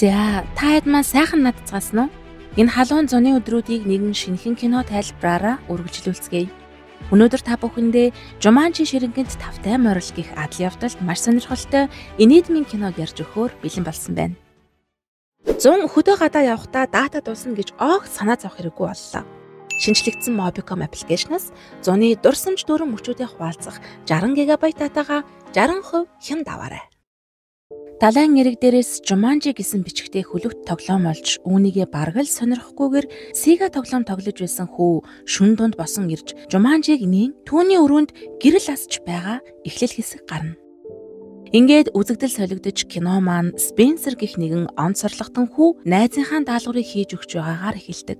За, та хэд маань сайхан надцгаасан уу? Энэ халуун зуны өдрүүдийг нэгэн шинэхэн кино тайлбараараа үргэлжлүүлцгээе. Өнөөдөр та бүхэндээ Jumanji ширэнгэнт тавтай морил гэх адал явдалд маш сонирхолтой инээдмийн киног ярьж өгөхөөр бэлэн болсон байна. 100 хөдөө гадаа явахдаа дата дуусна гэж огт санаа зовох хэрэггүй боллоо. Шинжлэгдсэн Mobicom аппликейшнээс зуны дурсамж дүүрэн мөчүүдийг хуваалцах 60 ГБ датагаа 60% хямд аваарай. Далайн эрэг дээрээс Jumanji гэсэн бичгтээ хөлөгт тоглоом олж үүнийгээ бараг л сонирхохгүйгээр Sega тоглоом тоглож байсан хүү шүн дунд босон ирж Jumanji-г нээн түүний өрөөнд гэрэл асч байгаа эхлэл хэсэг гарна. Ингээд үзэгдэл солигдож кино маань Spencer гэх нэгэн онцорлоготон хүү найзынхаа даалгаврыг хийж өгч байгаагаар эхэлдэг.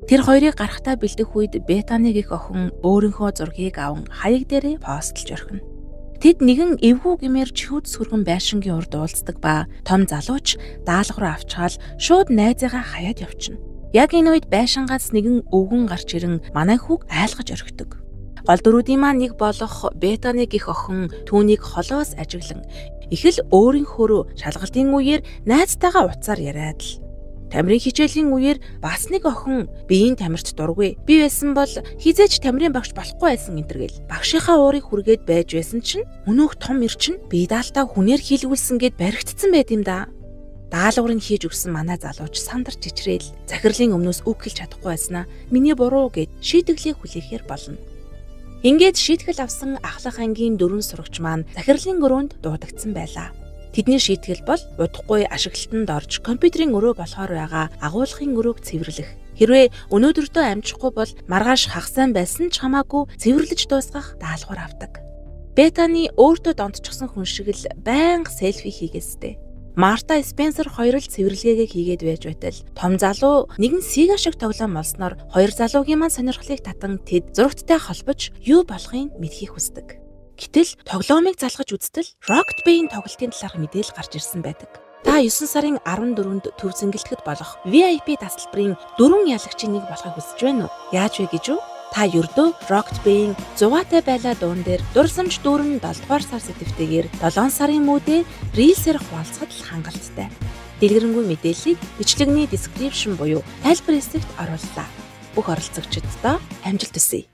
Тэр хоёрыг гарахтаа бэлдэх үед Bethany гэх охин өөрийнхөө зургийг аван хаяг дээрээ постлж орхино. Тэд нэгэн эвгүй гэмээр чихүүд сүргэн байшингийн урд уулздаг ба том залууч даалгавраа авчгаал шууд найзыгаа хаяад явчихна. Яг энэ үед байшингаас нэгэн өвгөн гарч ирэн манай хүүг айлгаж орхидог. Гол дөрүүдийн маань нэг болох Bethany гэх охин түүнийг холоос ажиглан их л өөрийнхөө шалгалтын үеэр найзтайгаа уцаар яриад л тамирын хичээлийн үеэр бас нэг охин биеийн тамирт дургүй. Би байсан бол хизээч тамирын багш болохгүй байсан энтергээл. Багшийнхаа уурыг хүргээд байж байсан чинь өнөөх том ир чинь бие даалтаа хүнээр хийлгүүлсэн гэд баригдсан байт юм да. Даалгаврыг хийж өгсөн манай залууч сандарч ичрээл захирлын өмнөөс үг хэлж чадахгүй байснаа миний буруу гэд шийтгэлээ хүлээхээр болно. Ингээд шийтгэл авсан ахлах ангийн 4 сурагч маань захирлын өрөөнд дуудагдсан байлаа. Тэдний шийтгэл бол удахгүй ашиглалтанд орж компьютерийн өрөө болохоор байгаа агуулгын өрөөг цэвэрлэх. Хэрвээ өнөөдөртөө амжихгүй бол маргааш хагасан байсан ч хамаагүй цэвэрлэж дуусгах даалгавар авдаг. Bethany өөртөө донтчихсон хүн шиг л байнга селфи хийгээстэй. Марта Спенсер хоёр л цэвэрлэгээгээ хийгээд байж байтал том залуу нэгэн Sega шиг тоглоом олсноор хоёр залуугийн маань сонирхлыг татан тэд зурагттай холбож юу болохыг мэдхийг хүсдэг. Гэтэл тоглоомыг залгаж үзтэл Rocket Band тоглолтын талаарх мэдээлэл гарч ирсэн байдаг. Та 9 сарын 14-нд төв зингэлтэхэд болох VIP тасалбарын 4 ялагчийн нэг болохыг хүсэж байна уу? Яаж вэ гэж үү? Та ердөө Rocket Band 100-аатай байлаа дуун дээр дурсамж дүүрэн 7-р сар сэдэвтэйгээр 7 сарын мүүдээр Reels-ээр хуваалцахад л хангалттай. Дэлгэрэнгүй мэдээллийг бичлэгний description буюу тайлбар хэсэгт орууллаа. Бүх оролцогчдод амжилт хүсье.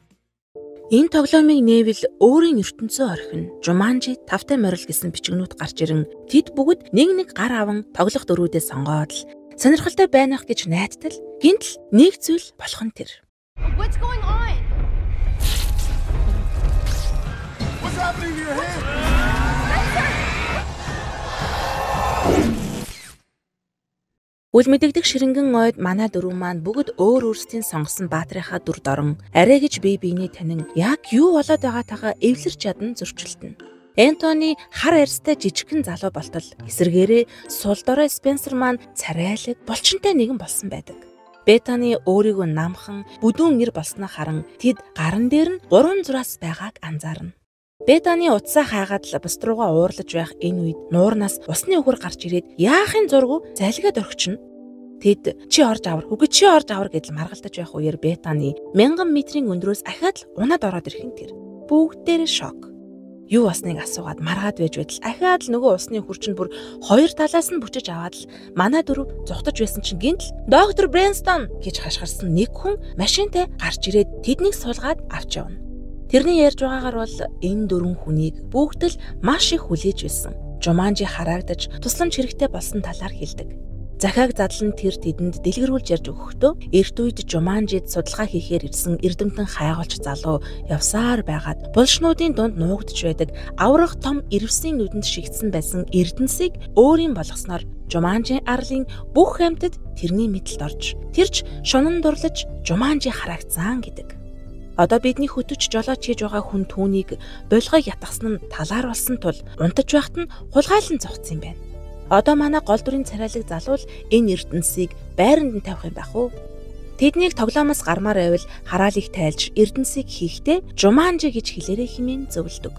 Энэ тоглоомыг нээвэл өөрийн ертөнцөө орхино. Jumanji тавтай морил гэсэн бичгнүүд гарч ирэн тэд бүгд нэг гар аван тоглох дөрүүдээ сонгоод л сонирхолтой байнах гэж найдтал гинтл нэг зүйл болох нь тэр. What's going on? What's happening to your head? Үл мэдэгдэх ширэнгэн ойд манай дөрвөн маань бүгд өөр өөрсдийн сонгосон баатрийнхаа дүр дорон арай гэж бие биенээ танин яг юу болоод байгаатайгаа эвлэрч чадан зөрчилдөнө. Энтони хар арьстай жижигхэн залуу болтол эсэргээрээ сул дорой Спенсер маань царайлаг булчинтай нэгэн болсон байдаг. Bethany өөрийгөө намхан бүдүүн ир болсноо харан тэд гаран дээр нь 3 зураас байгааг анзаарна. Bethany утсаа хайгаад л бус руугаа уурлаж байх энэ үед нуурнаас усны үхэр гарч ирээд яахын зургу залгиад орхично. Тэд чи орж авар гэдэл маргалдаж байх үеэр Bethany 1000 метрийн өндрөөс ахаад л унаад ороод ирэх нь тэр. Бүгдээрээ шок. Юу басныг асуугаад маргаад байж байтал ахаад л нөгөө усны үхэр чинь бүр хоёр талаас нь бүчиж аваад л манай дөрөв зүхтаж байсан чинь гинтл доктор Брэнстон гэж хашгирсан нэг хүн машинтай гарч ирээд тэднийг суулгаад авч явна. Тэрний ярьж байгаагаар бол энэ 4 хүнийг бүгд л маш их хүлээж байсан. Jumanji харагдаж тусламж хэрэгтэй болсон талаар хэлдэг. Захиаг задлан тэр тэдэнд дэлгэрүүлж ярьж өгөхдөө эрт үед Jumanji-д судалгаа хийхээр ирсэн эрдэмтэн хайгуулч залуу явсаар байгаад булшнуудын дунд нуугдж байдаг аврах том ирвсийн нүдэнд шигдсэн байсан эрдэнсийг өөрийн болгосноор Jumanji арлын бүх амьтад тэрний мэдэлд орж тэрч шунан дурлаж Jumanji харагдсан гэдэг. Одоо бидний хөтөч жолооч хийж байгаа хүн түүнийг булгыг ятгсан нь талаар болсон тул унтаж байхад нь хулгайлан зогцсон юм байна. Одоо манай гол дүрийн царайлаг залуу л энэ эрдэнсийг байранд нь тавих юм байх уу? Тэднийг тоглоомоос гармаар байвал хараалыг тайлж эрдэнсийг хийхдээ Jumanji гэж хэлээрэй хэмээн зөвлөдөг.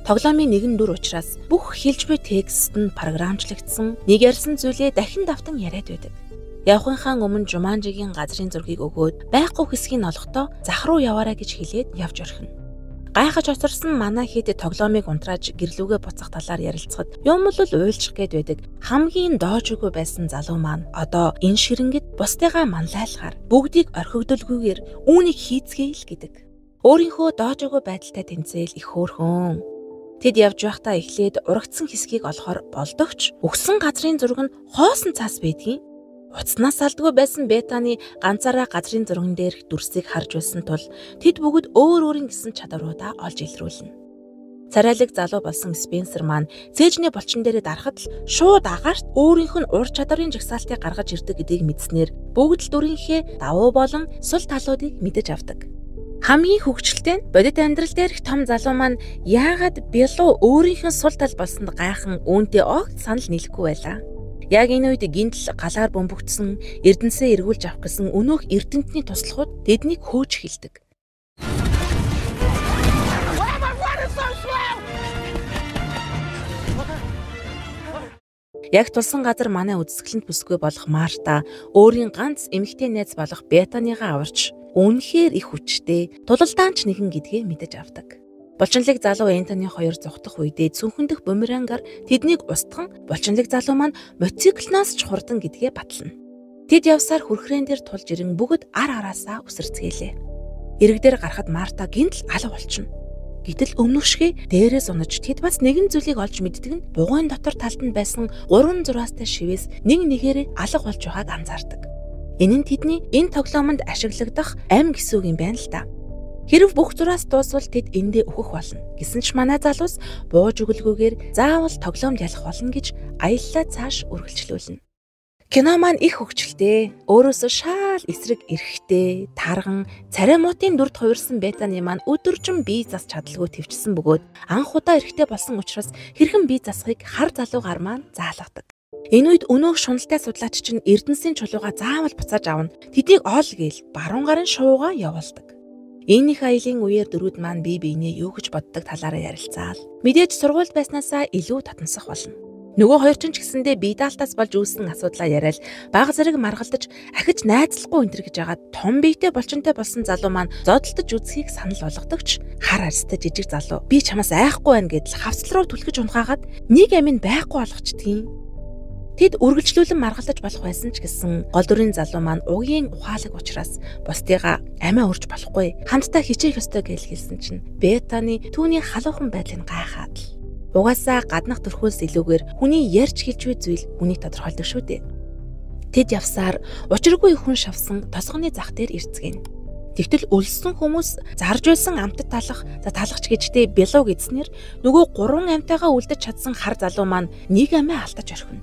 Тоглоомын нэгэн дүр учраас бүх хэлж буй текст нь програмчлагдсан, нэг ярьсан зүйлээ дахин давтан яриад байдаг. Явхынхаа өмнө Jumanji-гийн газрын зургийг өгөөд байхгүй хэсгийг олохдоо зах руу яваарай гэж хэлээд явж орхино. Гайхаж очирсан манай хэд тоглоомыг унтрааж гэрлүүгээ буцах талаар ярилцахад юм бол уйлчих гээд байдаг хамгийн доожгүй байсан залуу маань одоо энэ ширэнгэд бусдыгаа манлайлахаар бүгдийг орхигдолгүйгээр үүнийг хийцгээе л гэдэг. Өөрийнхөө доожгүй байдалтай тэмцээл их хөөрхөн. Тэд явж байхдаа эхлээд урагдсан хэсгийг олохоор болдогч өгсөн газрын зураг нь хоосон цаас байдгийн. Уцнаас салдгүй байсан Бетаны ганцаараа газрын зурган дээрх дүрсийг харж байсан тул тэд бүгд өөр өөрийн гэсэн чадваруудаа олж илрүүлнэ. Царайлаг залуу болсон Спенсер маань цээжний булчин дээрээ дарахад л шууд агаарт өөрийнх нь ур чадварын жагсаалтыг гаргаж ирдэг гэдгийг мэдснээр бүгд л дүрийнхээ давуу болон сул талуудыг мэдэж авдаг. Хамгийн хөвгчлөлтэй нь бодит амьдрал дээрх том залуу маань яагаад Беллу өөрийнх нь сул тал болсонд гайхан үүнтэй огт санал нийлэхгүй байлаа. Яг энэ үед гинтл галаар бөмбөгдсөн эрдэнсээ эргүүлж авах гэсэн өнөөх эрдэнтний туслахуд тэднийг хөөж эхэлдэг. Яг тулсан газар манай үзэсгэлэнт бүсгүй болох Марта өөрийн ганц эмэгтэй найз болох Бетаныгаа аварч үнэхээр их хүчтэй тулалдаанч нэгэн гэдгээ мэдэж авдаг. Булчинлаг залуу Энтони хоёр зугтах үедээ цүнхэндөх бумерангаар тэднийг устган булчинлаг залуу маань мотоциклноос ч хурдан гэдгээ батлана. Тэд явсаар хүрхрээн дээр тулж ирэн бүгд ар араасаа үсэрцгээлээ. Ирэг дээр гарахад Марта гинтл алга болчихно. Гэтэл өмнөшгөө дээрээс унаж тэд бас нэгэн зүйлийг олж мэддэг нь бугуун дотор талд нь байсан 3 зураастай шивээс нэг нэгээрээ алга болж байгааг анзаардаг. Энэ нь тэдний энэ тоглоомонд ашиглагдах ам гэсэн үг юм байна л да. Хэрв бүх зураас дуусвал тэд эндээ өөхөх болно. Гэсэн ч манай залуус бууж өгөлгүйгээр заавал тоглоомд ялах болно гэж аяллаа цааш үргэлжлүүлнэ. Кино маань их хөгжилтэй, өөрөөсөө шаал эсрэг эрэхтэй, тарган, цариамуутын дүрд хувирсан Бетаны маань өдөржин бие зас чадалгүй твчсэн бөгөөд анх удаа эрэхтэй болсон учраас хэрхэн бие засахыг хар залуугаар маань заалгадаг. Энэ үед өнөөх шуналтай судлаач чинь эрдэнсийн чулууга заавал буцааж авна. Тэдийг оол гээл баруун гарын шувууга явуулдаг. Энэ их аялын үеэр дөрүүд маань бие биенээ юу гэж боддог талаараа ярилцаал. Мэдээж сургуульд байснасаа илүү татамсах болно. Нөгөө хоёр ч гэсэндээ бие даалтаас болж үүссэн асуудлаа яриад бага зэрэг маргалдаж ахиж найзлахгүй өнтер гэж агаад том биетэй булчинтай болсон залуу маань зодтолдож үзхийг санал болгодогч хар арьстай жижиг залуу би чамаас айхгүй байна гэдэл хавцал руу түлхэж унхаагаад нэг амин байхгүй болгочдгийг. Тэд үргэлжлүүлэн маргалдаж болох байсан ч гэсэн гол дүрийн залуу маань угийн ухаалаг учраас бусдыгаа амиа урж болохгүй хамтдаа хичээх ёстой гэж хэлсэн чинь Бетаны түүний халуухан байдлыг гайхаад л угаасаа гаднах төрхөөс илүүгээр хүний ярьж хэлж буй зүйл хүнийг тодорхойлдог шүү дээ. Тэд явсаар учиргүй хүн шавсан тосгоны зах дээр ирцгэн. Тэгтэл өлссөн хүмүүс зарж байсан амтд талах талахч гэжтэй Беллу гэдснэр нөгөө 3 амтайгаа үлдэж чадсан хар залуу маань нэг амиа алдаж орхино.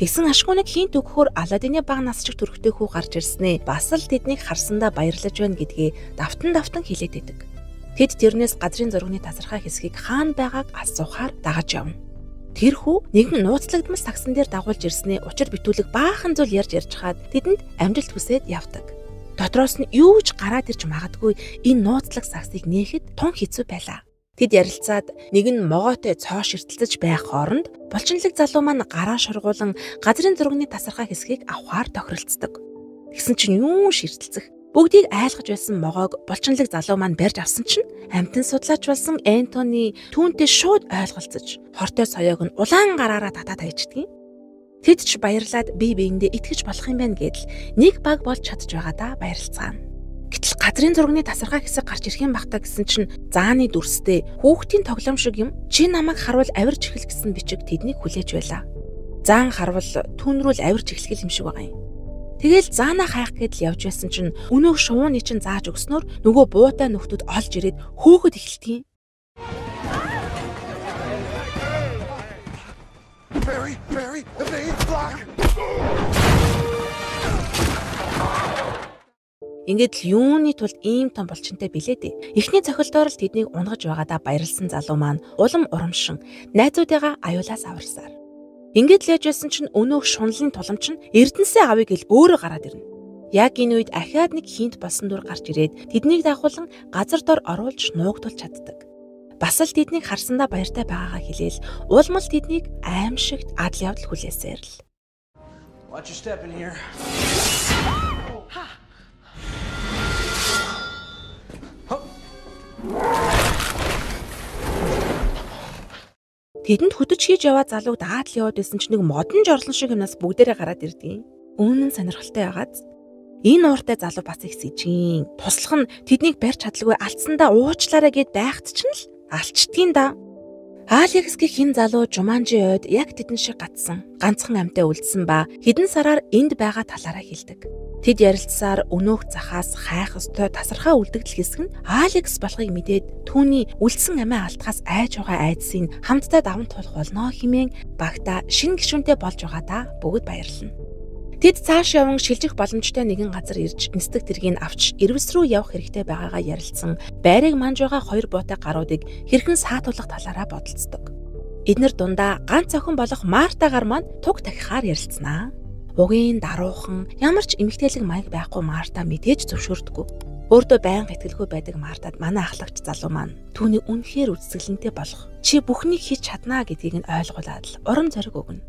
Тэгсэн ашгууныг хийнт өгөхөөр Аладдины баг насчиг төрхтэй хүү гарч ирснээ бас л тэднийг харсандаа баярлаж байна гэдгээ давтан хэлээд байдаг. Тэд тэрнээс газрын зурганы тасархай хэсгийг хаана байгааг асуухаар дагаж явна. Тэр хүү нэгэн нууцлагдмал таксан дээр дагуулж ирснээ учир битүүлэг баахан зүйл ярьж хаад тэдэнд амжилт хүсээд явдаг. Дотроос нь юу ч гараад ирж магадгүй энэ нууцлаг саксыг нээхэд тун хэцүү байлаа. Тэд ярилцаад нэг нь могоотой цоо ширтэлцэж байх хооронд булчинлаг залуу маань гараа шургуулan газрын зурганы тасархай хэсгийг авахаар тохиролцдог. Тэгсэн чинь юу ширтэлцэх бүгдийг айлгаж байсан могоог булчинлаг залуу маань барьж авсан чинь амтэн судлаач болсон Энтони түүнтэй шууд ойлголцож хортой соёог нь улаан гараараа татаад хайчдгийг. Тэд ч баярлаад бие биендээ итгэж болох юм байна гэдэл нэг баг болж чадж байгаадаа баярлцгаана. Гэтэл газрын зурганы тасархай хэсэг гарч ирэх юм бахта гэсэн чинь зааны дүрстэй хүүхдийн тоглоом шиг юм чи намайг харвал авирж эхэл гэсэн бичиг тэднийг хүлээж байлаа. Заан харвал түүн рүү л авирж эхлэх юм шиг байгаа юм. Тэгэл заанаа хайх гэдэл явж байсан чинь өнөөх шувууны чинь зааж өгснөөр нөгөө буутай нөхдүүд олж ирээд хөөхөд эхэлтгийн. Barry, evade, block. Ингээд л юуны тулд ийм том булчинтай билээ дээ. Эхний цохилдоор л тэднийг унгаж байгаадаа баярлсан залуу маань улам урамшин найзуудыгаа аюулаас аварсаар. Ингээд л яаж байсан чинь өнөөх шунлын туламч нь эрдэнсээ авъя гэл өөрөө гараад ирнэ. Яг энэ үед ахаад нэг хинт болсон дүр гарч ирээд тэднийг дагуулan газар дор оруулж нуугдуулж чаддаг. Бас л тэднийг харсандаа баяртай байгаагаа хэлээл улмал тэднийг аимшигт адал явдал хүлээсээр л. Watch your step in here. Тэдэнд хөдөж хийж яваа залууг дагаад л яваад байсан чинь нэг модон жорлон шиг юмнаас бүгдээрээ гараад ирдیں۔ Үнэн нь сонирхолтой байгааз. Энэ ууртай залуу бас их сэжин. Туслах нь тэднийг барьж чадлагүй алдсандаа уучлаарай гэд байхад ч л алчдгийн да. Алекс гэх хин залуу Жуманжи ойд яг тэдэн шиг гацсан. Ганцхан амьтаа үлдсэн ба хэдэн сараар энд байгаа талаараа хэлдэг. Тэд ярилцсаар өнөөх захаас хайх өстой тасархаа үлдэгдэл хэсэг нь Алекс болохыг мэдээд түүний үлдсэн амиа алдхаас айж байгаа айдсыг хамтдаа даван туулах болно хэмээн багтаа шинэ гишүүнтэй болж байгаа да бүгд баярлана. Тэд цааш яван шилжих боломжтой нэгэн газар ирж нисдэг тэргийг авч эрвэс рүү явах хэрэгтэй байгаагаа ярилцсан байрыг манж байгаа хоёр буутай гаруудыг хэрхэн саатуулах талаараа бодолцдог. Эднэр дундаа ганц охин болох Мартагаар маань туг тахихаар ярилцсанаа. Угийн даруухан ямар ч эмэгтэйлэг маяг байхгүй Марта мэдээж зөвшөөрдөггүй. Өөртөө байнга итгэлгүй байдаг Мартад манай ахлагч залуу маань түүний үнэхээр үзэсгэлэнтэй болох чи бүхнийг хийж чаднаа гэдгийг нь ойлгуулад л урам зориг өгнө.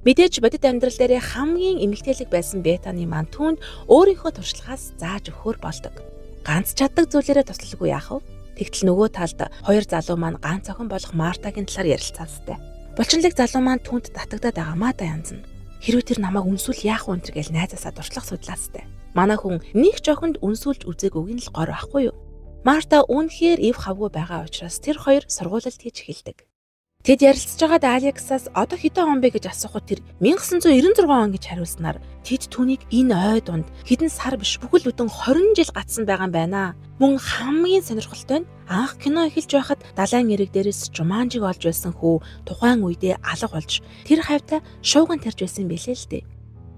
Мэдээж бодит амьдрал дээр хамгийн эмэгтэйлэг байсан Бетаны маань түүнд өөрийнхөө туршлагаас зааж өгөхөр болдог. Ганц чаддаг зүйлээрээ туслалгүй яах вэ? Тэгтэл нөгөө талд хоёр залуу маань ганц охин болох Мартагийн талаар ярилцаастай. Булчинлаг залуу маань түүнд татагдаад байгаамаа да янз нь. Хэрвээ тэр намайг үнсүүл яах вэ гэж найзаасаа дуршлах судлаастай. Манай хүн нэг ч охинд үнсүүлж үзээгүйг нь л гор байхгүй юу? Марта үнэхээр ив хавгүй байгаа учраас тэр хоёр сургуулилт хийж эхэлдэг. Тэд ярилцж байгаад Алексаас одоо хэдэн он бэ гэж асуухад тэр 1996 он гэж хариулснаар тэд түүнийг энэ ой дунд хэдэн сар биш бүхэл бүтэн 20 жил гацсан байгаа юм байна. Мөн хамгийн сонирхолтой нь анх кино эхэлж байхад далайн эрэг дээрээс Жуманжиг олж байсан хүү тухайн үедээ алга болж тэр хавьтай шууган тарж байсан бэлээ л дээ.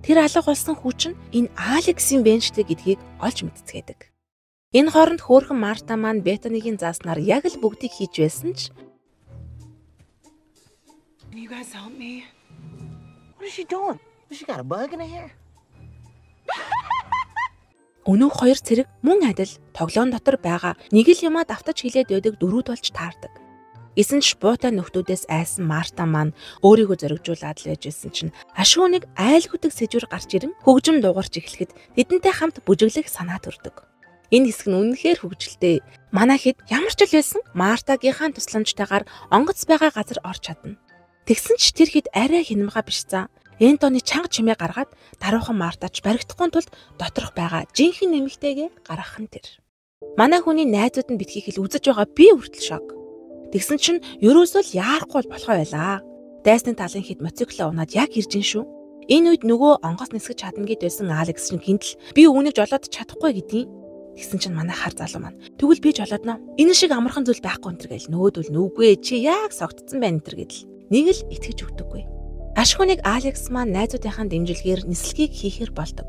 Тэр алга болсон хүү чинь энэ Алексийн бэнжтэй гэдгийг олж мэдцгээдэг. Энэ хооронд хөөрхөн Марта маань Бетаныгийн зааснаар яг л бүгдийг хийж байсан ч Can you guys help me? What is she doing? Has she got a bug in her hair? Өнөөх хоёр цэрэг мөн адил тоглоом дотор байгаа нэг л юмаа давтаж хилээд байдаг дөрүүд болж таардаг. Эсэн ч буутай нөхдүүдээс айсан Марта маань өөрийгөө зоригжуулаад л байжсэн чинь ашууныг айлгүйдэг сэжвэр гарч ирэн хөгжим дуугарч эхлэхэд тэдэнтэй хамт бүжиглэх санаа төрдөг. Энэ хэсэг нь үнэхээр хөвгөлтэй. Манай хэд ямар ч л байсан Мартагийнхаа тусламжтайгаар онгоц байгаа газар орч чадна. Тэгсэн ч тэр хэд арай хинмгаа биш за. Энтоны чанга чимээ гаргаад даруухан Мартач баригдахгүй тулд доторх байгаа жинхэнэ нэмэгтэйгээ гаргах нь тэр. Манай хүний найзууд нь битгий хэл үзэж байгаа би хүртэл шок. Тэгсэн чинь ерөөсөө л яарахгүй болохоо байлаа. Дайсны талын хэд моциклоо унаад яг ирж ин шүү. Энэ үед нөгөө онгоц нисгэж чадна гэд байсан Алекс чинь гинтл би үүнийг жолоод чадахгүй гэдгийг. Тэгсэн чинь манай хар залуу маань тэгвэл би жолоодно. Энэ шиг амархан зүйл байхгүй энэ гэл нөгөөдөл нүггүй чи яг согтцсон байна энэ гэдэл. Нэг л итгэж өгдөггүй. Ашхуныг Алекс маань найзуудынхаа дэмжлэгээр нислэгийг хийхэр болдог.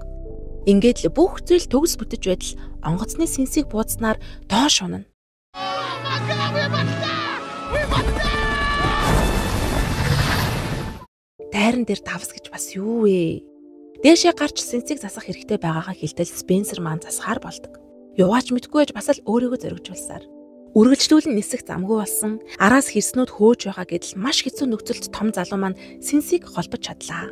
Ингээд л бүх зүйл төгс бүтэж байтал онгоцны сэнсийг буудснаар доош унана. Дайран дээр давс гэж бас юу вэ? Дээшээ гарч сэнсийг засах хэрэгтэй байгаагаа хэлтэл Спенсер маань засахаар болдог. Яваач мэдгүй байж бас л өөрийгөө зоригжуулсаар. Үргэлжлүүлэн нисэх замгүй болсон араас хэрснүүд хөөж байгаа гэдэл маш хэцүү нөхцөлд том залуу маань сэнсийг холбож чадлаа.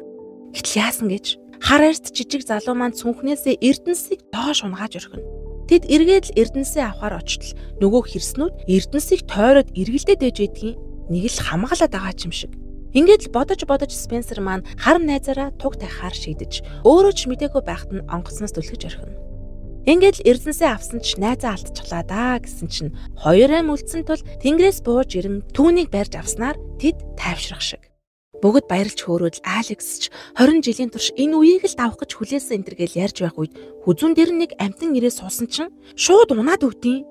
Гэтэл яасан гэж хар арьс жижиг залуу маань цүнхнээсээ эрдэнсийг доош унгааж орхино. Тэд эргээд л эрдэнсээ авахар очтол нөгөө хэрснүүд эрдэнсийг тойроод эргэлдээд ээж байдгийн нэг л хамгаалаад байгаа юм шиг. Ингээд л бодож Спенсер маань хар найзаараа туг тахихаар шийдэж өөрөө ч мдээгүй байхад нь онгоцноос түлхэж орхино. Ингээд л эрдэнсээ авсан ч найзаа алдчихлаа даа гэсэн чинь хоёр ам үлдсэн тул тэнгэрээс бууж ирэн түүнийг барьж авснаар тэд тайвшрах шиг. Бүгд баярлж хөөрөөд Алекс ч 20 жилийн турш энэ үеийг л давах гэж хүлээсэн энэ төр гэл ярьж байх үед хүзүүн дээр нэг амтан ирээ суусан чинь шууд унаад өгдیں۔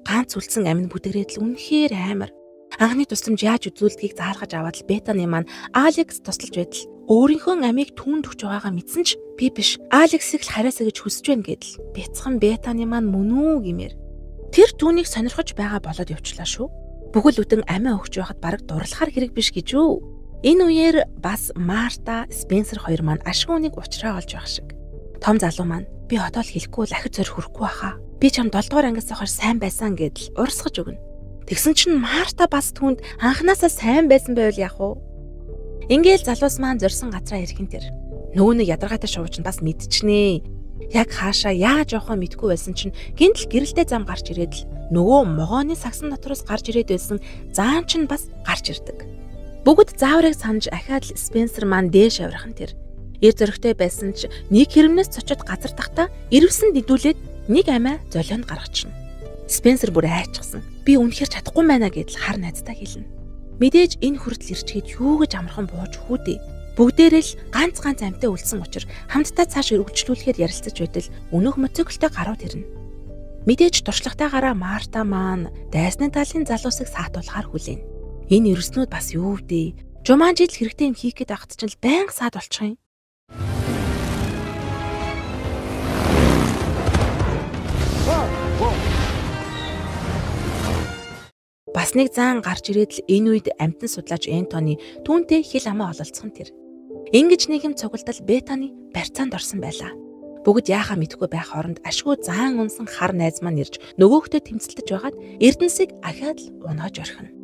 Ганц үлдсэн амин бүдэрээд л үнэхээр амар. Анхны тусламж яаж үзүүлдгийг заалгаж аваад л Бетаны маань Алекс тусалж байтал өөрийнхөө амийг түүнд өгч байгаагаа мэдсэн ч би биш Алексийг л хараасаа гэж хүсэж байна гэдэл бяцхан Бетаны маань мөн үү гэмээр. Тэр түүнийг сонирхож байгаа болоод явчлаа шүү. Бүхэл бүтэн амиа өгч байхад бараг дурлахаар хэрэг биш гэж үү. Энэ үеэр бас Марта, Спенсер хоёр маань ашгууныг уучраа олж байх шиг. Том залуу маань би хотол хэлэхгүй л ахиж зорих хүрэхгүй баха. Би чам 7 дугаар ангиас хойш сайн байсан гэдэл урсгаж өгнө. Тэгсэн чинь Марта бас түүнд анханасаа сайн байсан байвал яах вэ? Ингээл залуус маань зорсон газраа ирэхин тэр. Нөгөө нэг ядаргаатай шууч нь бас мэдчихнэ. Яг хаашаа яаж явахаа мэдгүй байсан чинь гинтл гэрэлтэй зам гарч ирээд л нөгөө могооны сагсан дотроос гарч ирээд байсан заан чинь бас гарч ирдэг. Бүгд зааврыг санаж ахаад л Спенсер маань дээш авирхан тэр. Ир зөрөгтэй байсан ч нэг хэрэмнээс цочод газар тахта ирвсэн дидүүлээд нэг амиа золионд гаргачихна. Спенсер бүр айчсан. Би үнэхээр чадахгүй байна гэдэл хар найзтай хэлнэ. Мэдээж энэ хүртэл ирчгээд юу гэж амархан бууж хүүдээ. Бүгдээрээ л ганц амьтаа үлдсэн учраас хамтдаа цааш үргэлжлүүлэхээр ярилцаж байтал өнөөх мотоциклтэй гарууд ирнэ. Мэдээж туршлагатайгаараа Марта маань дайсны талын залуусыг саатуулахаар хүлээн. Энэ ерснүүд бас юу вэ? Жуманжи л хэрэгтэй юм хийх гээд байхад ч л байнга саад болчих юм. Бас нэг заан гарч ирээд л энэ үед амтан судлаач Энтони түүнтэй хил амаа ололцсон тэр. Ингэж нэг юм цугалтал Бетани барьцаанд орсон байлаа. Бүгд яахаа мэдэхгүй байх хооронд ашгүй заан унсан хар найз маань ирж нөгөөхтөө тэмцэлдэж байгаад Эрдэнсийг ахаад л унааж орхино.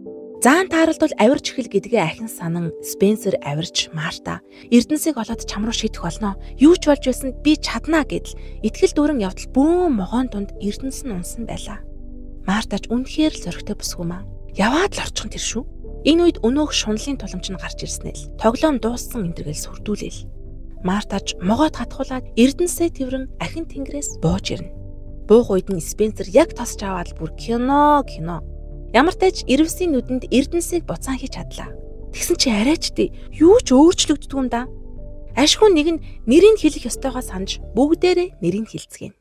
Заан тааралд бол авирч ихэл гэдгээ ахин санан Спенсер авирч Марта Эрдэнсийг олоод чам руу шидэх болно. Юу ч болж байсан би чаднаа гэдэл итгэл дүүрэн явтал бүүн могоон дунд Эрдэнс нь унсан байлаа. Мартач үнэхээр л зөрөгтэй бүсгүмаа. Яваад л орчихсон тэр шүү. Энэ үед өнөөх шунлын туламж нь гарч ирснээр тоглоом дууссан энтергээл сүрдүүлээл. Мартач могоод хатгуулаад Эрдэнсээ тэрэн ахин тэнгэрээс бууж ирнэ. Буух үед нь Спенсер яг тосч аваад бүр кино. Ямар ч тач ирвсийн нүдэнд Эрдэнсийг буцаан хийж чадлаа. Тэгсэн чи арайч дээ. Юу ч өөрчлөгддөг юм да. Ашгүй нэг нь нэрийг хэлэх ёстойгоо санаж бүгдээрээ нэрийг хэлцгээе.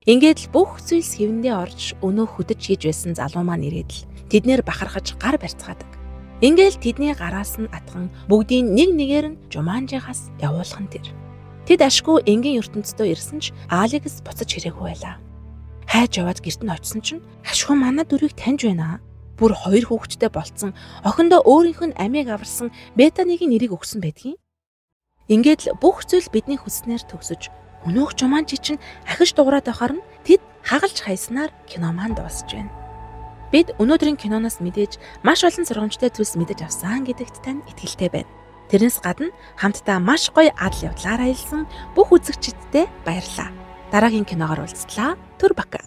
Ингээд л бүх зүйлс хэвэндээ орж өнөө хөдөж хийж байсан залуу маань ирээд л тэднэр бахархаж гар барьцгаадаг. Ингээд л тэдний гараас нь атган бүгдийн нэг нэгээр нь Жуманжигаас явуулхан тэр. Тэд ашгүй энгийн ертөнцөдөө ирсэн ч Алекс буцаж ирээгүй байлаа. Хайж яваад гэрт нь очисон чинь ашгүй манай дөрвийг таньж байна. Бүр 2 хүүхэдтэй болцсон охиндоо өөрийнх нь амийг аварсан Бетанигийн нэрийг өгсөн байдгийн. Ингээд л бүх зүйл бидний хүснээр төгсөж өнөөх Жуманжи чинь ахиж дуурайд байхаар нь тэд хагалж хайснаар кино маань дуусж байна. Бид өнөөдрийн киноноос мэдээж маш олон сургамжтай зүйлс мэдэж авсан гэдэгт тань итгэлтэй байна. Тэрнээс гадна хамтдаа маш гоё адал явдлаар аялсан бүх үзэгчидтэй баярлалаа. Дараагийн киногоор уулзлаа. Түр бака.